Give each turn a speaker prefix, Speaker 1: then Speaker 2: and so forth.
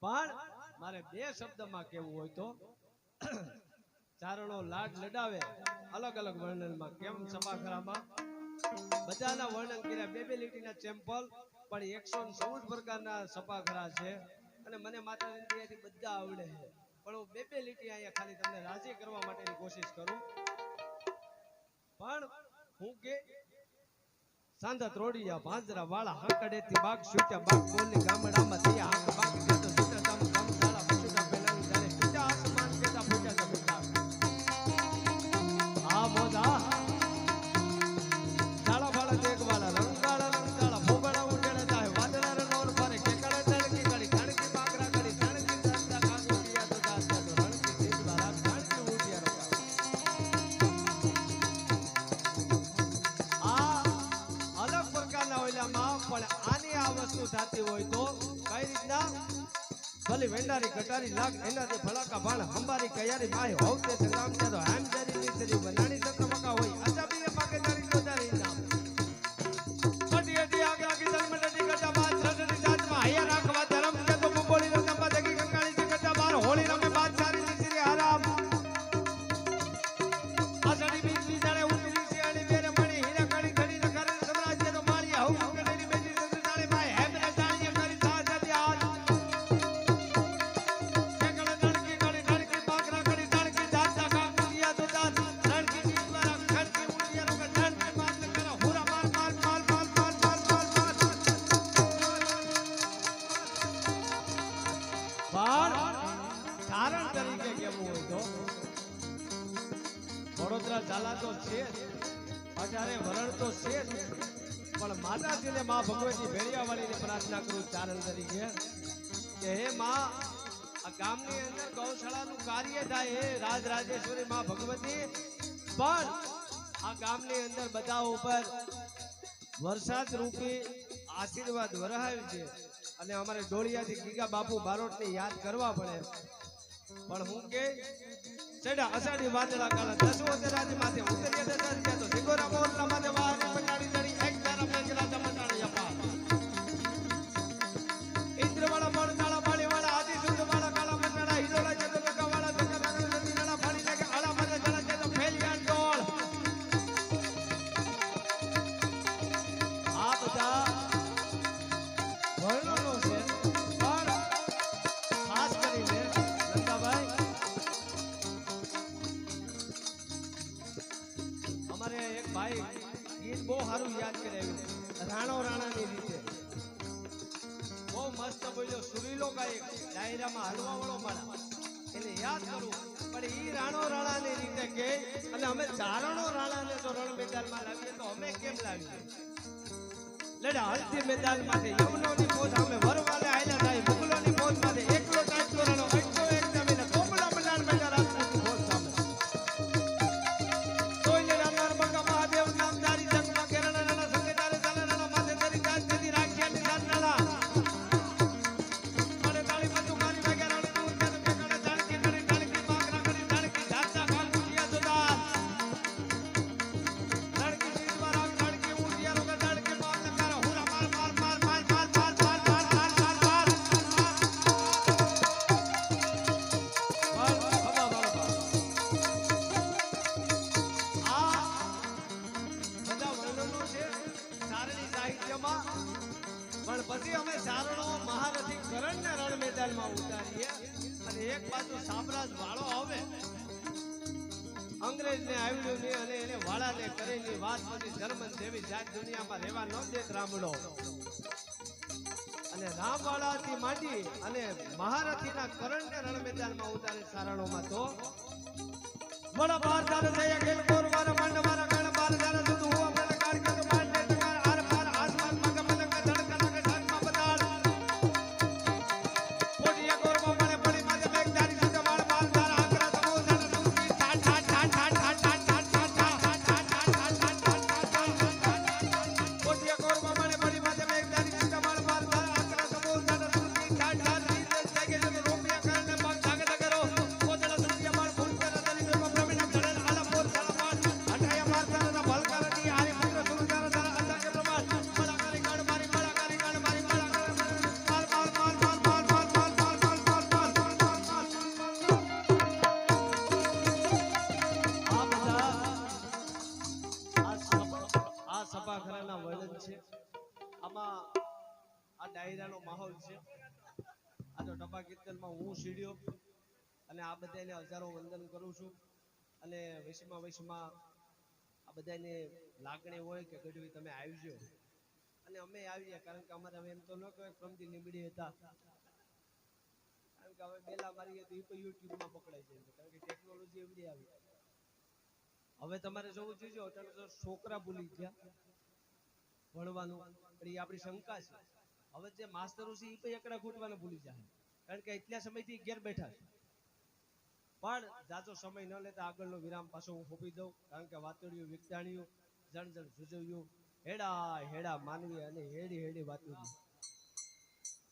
Speaker 1: પણ મારે બે શબ્દમાં કહેવું હોય તો ચારણો લાડ લડાવે અલગ અલગ વર્ણનમાં કેમ સભાખરામાં બધાના વર્ણન કર્યા બે લીટીના ચેમ્પલ પણ 114 પ્રકારના સભાખરા છે અને મને માતાજીથી બધા આવડે છે પણ હું બે લીટી અહીંયા ખાલી તમને રાજી કરવા માટેની કોશિશ કરું પણ હું કે સાંધા ત્રોડિયા ભાંજરા વાળા હકડેથી બાગ છૂટ્યા બાગ બોલની ગામડામાં થયા આંખ બાગ કેતો છૂટા તમ તમ સાળા પછુડા પેલા જાણે પિતા આસમાન કેતા ફૂટ્યા જમીનદાર આ મોદા સાળા વાળા દેખવાળા રંગાળા રંગાળા ભોગળા ઉડેડા થાય વાદળા રનોર ફરે કેકળા તળકી કડી ધણકી બાકરા કડી ધણકી દાંતા કાગુડિયા તો દાંતા તો રણકી જીતવાળા ધણકી ઉડિયા રકા આ અલગ પ્રકારના ઓલામાં પણ આની આ વસ્તુ થતી હોય તો કઈ રીતના ભલે વેંડારી કટારી લાગ એનાથી ફળાકા ભાણ હંબારી કયારી માય હોવતે સંગ્રામ છે તો હેમ જરી નીચરી બનાણી સત્રમકા હોય અજાબી પાકે જરી તો જરી નામ પટી અડી આગા કી જન્મ ડડી કટા બાદ રડડી જાતમાં હૈયા રાખવા ધરમ કે તો બોલી રંગા દગી કંકાળી જી કટા બાર હોળી રમે બાદ સારી નીચરી હરામ આસડી બીજલી જાણે ઉતરી છે અડી બેરે મણી હીરા કડી ઘડી ન કરે સામ્રાજ્ય તો માળિયા હું કડેલી બેજી સત્ર જાણે ભાઈ હેમ ને જાણીએ કરી સાજતી આજ ચારણ તરીકે કેવું હોય તો વડોદરા ઝાલા તો છે 18 વરણ તો છે પણ માતાજીને માં ભગવતી ભેળિયાવાળીને પ્રાર્થના કરું ચારણ તરીકે કે હે માં આ ગામની અંદર ગૌશાળાનું કાર્ય થાય હે રાજરાજેશ્વરી માં ભગવતી પણ આ ગામની અંદર બધા ઉપર વરસાદ રૂપી આશીર્વાદ વરહાવ્યું છે અને અમારે ડોળિયાથી ગીગા બાપુ બારોટને યાદ કરવા પડે પણ હું કે સેડા અષાઢી વાદળા કાળા દસવો તેરાજી માથે ઉતરીએ દસ કે તો દિગોરા મોરલા માથે વારી પટાડી દડી એક તારા મેઘલા જમટાણી અપા ઇન્દ્રવાળા મળતાળા પાણીવાળા આદિ સુંદવાળા કાળા મટાડા હિડોળા જતો લગાવાળા દકરા નદી નાળા પાણી લાગે આળા માથે જળા કે તો ફેલિયાન ડોળ આ બધા વર્ણનો છે પણ ખાસ કરીને લંકાભાઈ અમારે એક ભાઈ ગીત બહુ સારું યાદ કરાવ્યું રાણો રાણાની રીતે બહુ મસ્ત બોલ્યો સુરીલો ગાયક ડાયરામાં હલવા વાળો માળા એને યાદ કરું પણ ઈ રાણો રાણાની રીતે કે અને અમે ચારણો રાણાને જો રણ મેદાનમાં લાવીએ તો અમે કેમ લાવીએ લડા હલ્દી મેદાન માટે યમનોની ફોજ અમે વરવાલે આયલા થાય મુગલોની ફોજ માટે એકલો ટાઈટલો રાણો એકલો એક જમીને કોમલા મલાન બેટા રાજપૂતની ફોજ સામે તોય રાનાર બંગા મહાદેવ નામધારી જંગમાં કેરણા રાણા સંગેતારે ચાલે રાણા માથે તેરી ગાજ દીધી રાખ્યાની સાત રાણા અને તાળી બધું મારી વાગ્યા રાણા તું તેને બેકાણે જાણકી કરી ટાણકી બાકરા કરી ટાણકી જાતા ખાન કુટિયા જોદાર ટાણકી સીધવારા ટાણકી ઉટિયા રોગા ટાણકી બાકરા પણ પછી અમે ચારણો મહારથી કરણને રણ મેદાનમાં ઉતારીએ અને એક બાજુ સામ્રાજ વાળો આવે અંગ્રેજને આવ્યું નહીં અને એને વાળાને કરેલી વાત બધી જર્મન જેવી જાત દુનિયામાં રહેવા ન દેત રામડો અને રામવાળાથી માંડી અને મહારથીના કરણને રણ મેદાનમાં ઉતારે ચારણોમાં તો વડા બાર ધારે જઈએ ખેલ કોર વારા માંડ વારા ગણ બાર ધારે સુધુ હુવા પેલા કાઢ કે માંડ ને ટકાર આર પાર આસમાન માં ગમન કે ધડકન કે સાંજમાં બતાડ પોડિયા કોર માં મને પડી માથે બેગ ધારી સુધા વાળ બાર ધારા આકરા સમો ધારા સુધી ઠાઠ ઠાઠ ઠાઠ ઠાઠ ઠાઠ પોડિયા કોર માં મને પડી માથે બેગ ધારી સુધા વાળ બાર ધારા આકરા સમો ધારા સુધી ઠાઠ ઠાઠ રીતે જગે જગે રોમિયા કરને બાગ જાગે કરો પોદળા સુધિયા બાળ ફૂલ કરે દલી મે પ્રવીણ ચડેલ આલા પોર સાલા બાળ હટાયા માર તને ભલ કરે આ તો ટપા કીર્તનમાં હું સીડ્યો અને આ બધાને હજારો વંદન કરું છું અને વૈશમાં આ બધાને લાગણી હોય કે ગઢવી તમે આવજો અને અમે આવીએ કારણ કે અમારે હવે એમ તો ન કહેવાય પ્રમદી લીમડી હતા કારણ કે હવે બેલા મારીએ તો એ તો યુટ્યુબમાં પકડાઈ જાય કારણ કે ટેકનોલોજી એવડી આવી હવે તમારે જોવું જોઈએ અત્યારે તો છોકરા ભૂલી ગયા ભણવાનું પણ એ આપણી શંકા છે હવે જે માસ્તરો છે એ પણ એકડા ખૂટવાને ભૂલી જાય કારણ કે એટલા સમયથી ઘેર બેઠા છે પણ જાજો સમય ન લેતા આગળનો વિરામ પાછો હું સોંપી દઉં કારણ કે વાતોડિયું વિજ્ઞાનીયું જણ જણ જુજવ્યું હેડા હેડા માનવી અને હેડી હેડી વાતોડિયું